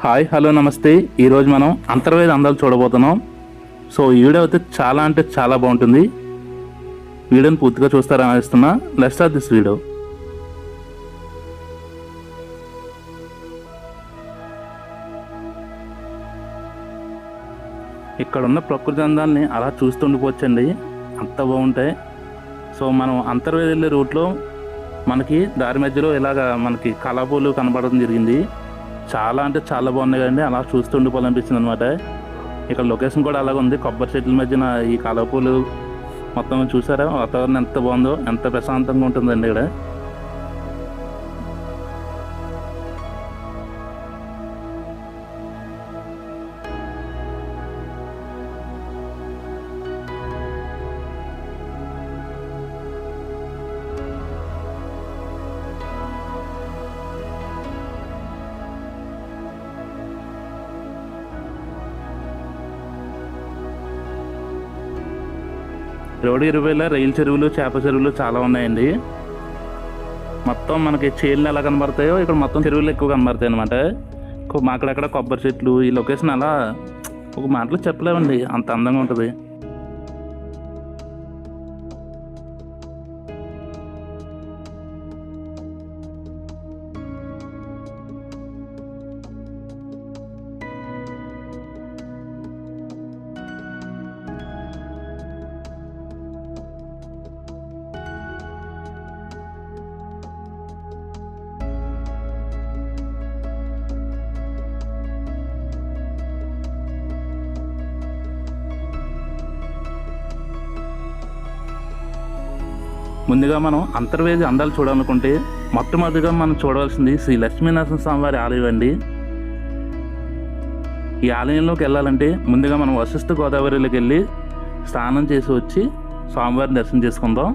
Hi hello నమస్తే. ఈరోజు మనం అంతర్వేది అందాలు చూడబోతున్నాం. సో ఈ వీడియో అయితే చాలా అంటే చాలా బాగుంటుంది. వీడియోని పూర్తిగా చూస్తారని ఆశిస్తున్నా. Let's start this video. ఇక్కడ ఉన్న ప్రకృతి అందాలని అలా చూస్తుండిపోవచ్చండి, అంత బాగుంటాయి. సో మనం అంతర్వేది వెళ్ళే రూట్లో మనకి దారి మధ్యలో ఇలాగ మనకి కళాపూలు కనబడడం జరిగింది. చాలా అంటే చాలా బాగున్నాయి కదండి, అలా చూస్తూ ఉండిపోవాలనిపించింది అనమాట. ఇక్కడ లొకేషన్ కూడా అలాగ ఉంది, కొబ్బరి చెట్ల మధ్యన ఈ కళాపూలు మొత్తం చూసారా. వాతావరణం ఎంత బాగుందో, ఎంత ప్రశాంతంగా ఉంటుందండి ఇక్కడ. రోడ్డు ఇరువైలా రైలు చెరువులు, చేప చెరువులు చాలా ఉన్నాయండి. మొత్తం మనకి చేళ్ళు ఎలా కనబడతాయో ఇక్కడ మొత్తం చెరువులు ఎక్కువ కనబడతాయి అనమాట. అక్కడక్కడ కొబ్బరి చెట్లు. ఈ లొకేషన్ అలా ఒక మాటలో చెప్పలేమండి, అంత అందంగా ఉంటుంది. ముందుగా మనం అంతర్వేది అందాలు చూడాలనుకుంటే మొట్టమొదటిగా మనం చూడవలసింది శ్రీ లక్ష్మీనరసింహ స్వామివారి ఆలయం అండి. ఈ ఆలయంలోకి వెళ్ళాలంటే ముందుగా మనం వశిష్ఠ గోదావరిలోకి వెళ్ళి స్నానం చేసి వచ్చి స్వామివారిని దర్శనం చేసుకుందాం.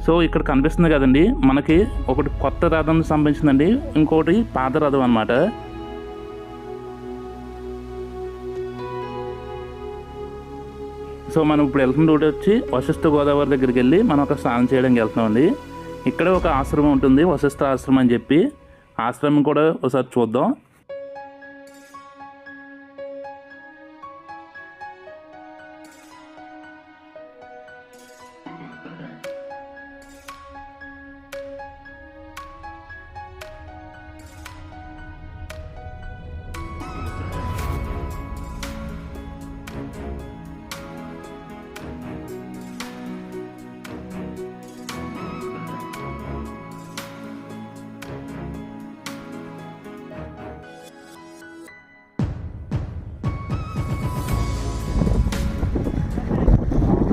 సో ఇక్కడ కనిపిస్తుంది కదండి, మనకి ఒకటి కొత్త రథం సంబంధించిందండి, ఇంకోటి పాత రథం అన్నమాట. సో మనం ఇప్పుడు వెళ్తున్న రూట్ వచ్చి వశిష్ఠ గోదావరి దగ్గరికి వెళ్ళి మనం ఒక స్నానం చేయడానికి వెళ్తున్నామండి. ఇక్కడ ఒక ఆశ్రమం ఉంటుంది, వశిష్ఠ ఆశ్రమం అని చెప్పి. ఆశ్రమం కూడా ఒకసారి చూద్దాం.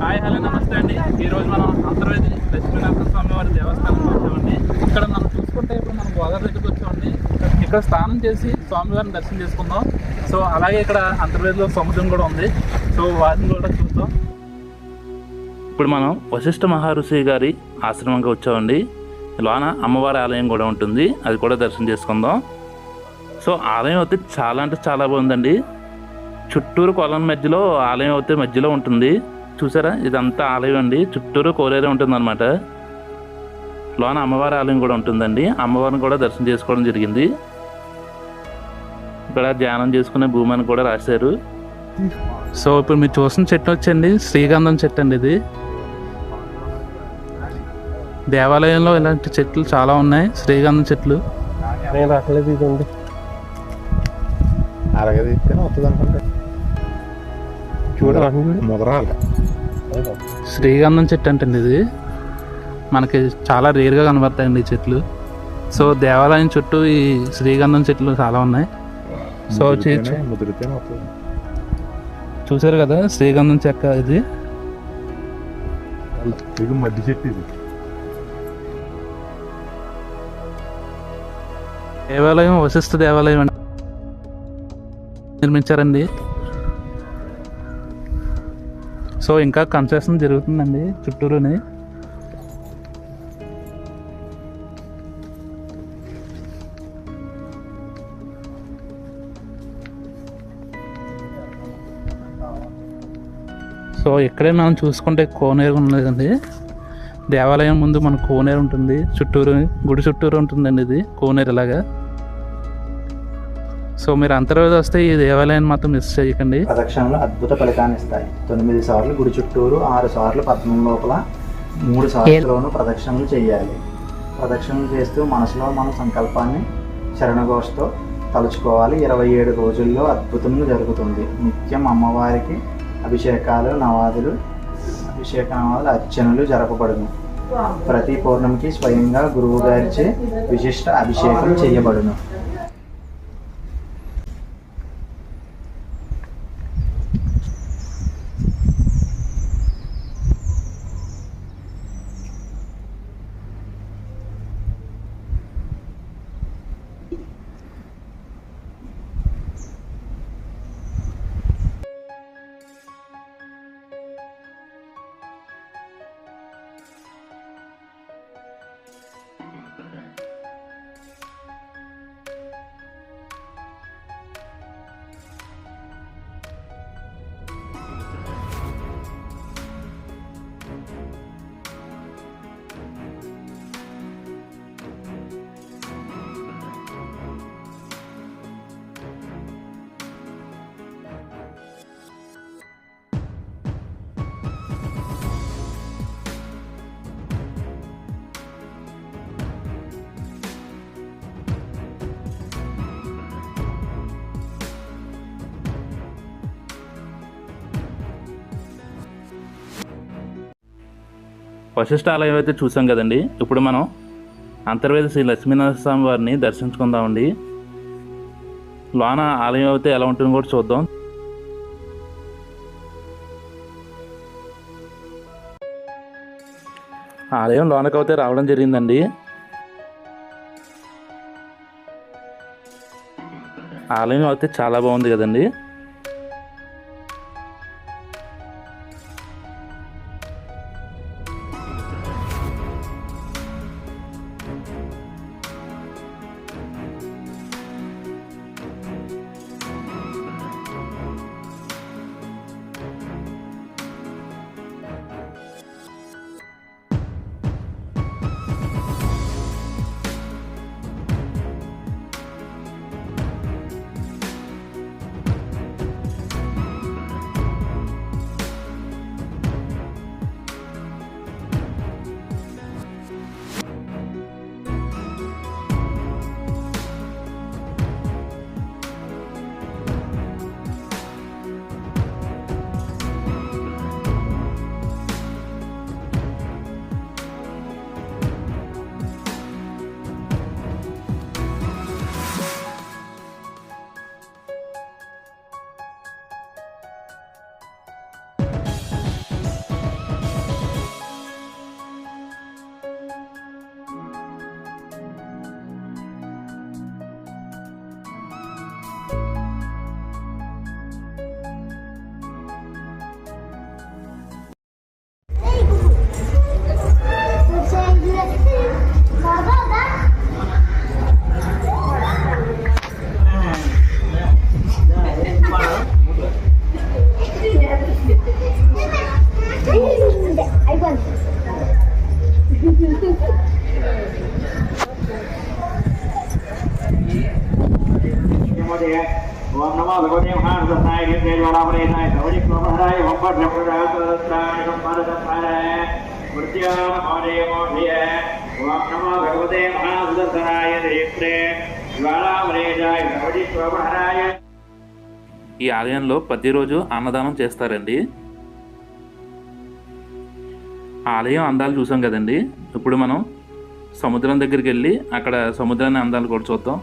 హాయ్ హలో నమస్తే అండి. ఈరోజు మనం అంతర్వేది లక్ష్మీనరసింహ స్వామి వారి దేవస్థానంలో వచ్చామండి. ఇక్కడ మనం చూసుకుంటే ఇప్పుడు మనం గోదావరి దగ్గరికి వచ్చామండి. ఇక్కడ స్నానం చేసి స్వామివారిని దర్శనం చేసుకుందాం. సో అలాగే ఇక్కడ అంతర్వేదిలో సముద్రం కూడా ఉంది, సో వాటిని కూడా చూద్దాం. ఇప్పుడు మనం వశిష్ఠ మహర్షి గారి ఆశ్రమంగా వచ్చామండి. లోన అమ్మవారి ఆలయం కూడా ఉంటుంది, అది కూడా దర్శనం చేసుకుందాం. సో ఆలయం అయితే చాలా అంటే చాలా బాగుందండి. చుట్టూరు కొలం మధ్యలో ఆలయం అయితే మధ్యలో ఉంటుంది. చూసారా, ఇదంతా ఆలయం అండి, చుట్టూరు కోరేరే ఉంటుంది అనమాట. లోన అమ్మవారి ఆలయం కూడా ఉంటుందండి, అమ్మవారిని కూడా దర్శనం చేసుకోవడం జరిగింది. ఇక్కడ ధ్యానం చేసుకునే భూమి అని కూడా రాశారు. సో ఇప్పుడు మీరు చూసిన చెట్టు వచ్చండి శ్రీగంధం చెట్టు అండి. ఇది దేవాలయంలో ఇలాంటి చెట్లు చాలా ఉన్నాయి, శ్రీగంధం చెట్లు. శ్రీగంధం చెట్టు అంటే ఇది మనకి చాలా రేర్గా కనబడతాయండి ఈ చెట్లు. సో దేవాలయం చుట్టూ ఈ శ్రీగంధం చెట్లు చాలా ఉన్నాయి. సో చూసారు కదా శ్రీగంధం చెక్క, ఇది మధ్య చెట్టు. ఇది దేవాలయం వశిష్ఠ దేవాలయం నిర్మించారండి. సో ఇంకా కన్స్ట్రక్షన్ జరుగుతుందండి చుట్టూరుని. సో ఇక్కడే మనం చూసుకుంటే కోనేరు ఉన్నదండి. దేవాలయం ముందు మనకు కోనేరు ఉంటుంది, చుట్టూరు గుడి చుట్టూరు ఉంటుందండి ఇది కోనేరు లాగా. సో మీరు అంతర్వేది వస్తే ఈ దేవాలయాన్ని మాత్రం మిస్ చేయకండి. ప్రదక్షిణలు అద్భుత ఫలితాన్ని ఇస్తాయి. 9 సార్లు గుడి చుట్టూరు, 6 సార్లు పద్మం లోపల, 3 సార్లులోనూ ప్రదక్షిణలు చేయాలి. ప్రదక్షిణలు చేస్తూ మనసులో మన సంకల్పాన్ని శరణఘోషతో తలుచుకోవాలి. 27 రోజుల్లో అద్భుతంగా జరుగుతుంది. నిత్యం అమ్మవారికి అభిషేకాలు, నవాదులు, అర్చనలు జరపబడును. ప్రతి పౌర్ణమికి స్వయంగా గురువు గారిచే విశిష్ట అభిషేకం చేయబడును. వశిష్ఠ ఆలయం అయితే చూసాం కదండి. ఇప్పుడు మనం అంతర్వేది శ్రీ లక్ష్మీనరసింహ స్వామి వారిని దర్శించుకుందామండి. లోన ఆలయం అయితే ఎలా ఉంటుందో కూడా చూద్దాం. ఆలయం లోనకైతే రావడం జరిగిందండి. ఆలయం అయితే చాలా బాగుంది కదండి. ఓం నమో భగవతే మహానుభావాయ నిర్దేవారామరేనాయ సౌజిక్వమహరాయ వంపర్ణప్రదాయ సంపాదకాయ మృత్యామోదయ ఓం నమో భగవతే మహాసుదర్శనాయ శ్రీప్రే జ్వాలామరేనాయ సౌజిక్వమహరాయ. ఈ ఆలయంలో ప్రతిరోజు అన్నదానం చేస్తారండి. ఆలయం అందాలు చూసాం కదండి. ఇప్పుడు మనం సముద్రం దగ్గరికి వెళ్ళి అక్కడ సముద్రాన్ని అందాలు కూడా చూద్దాం.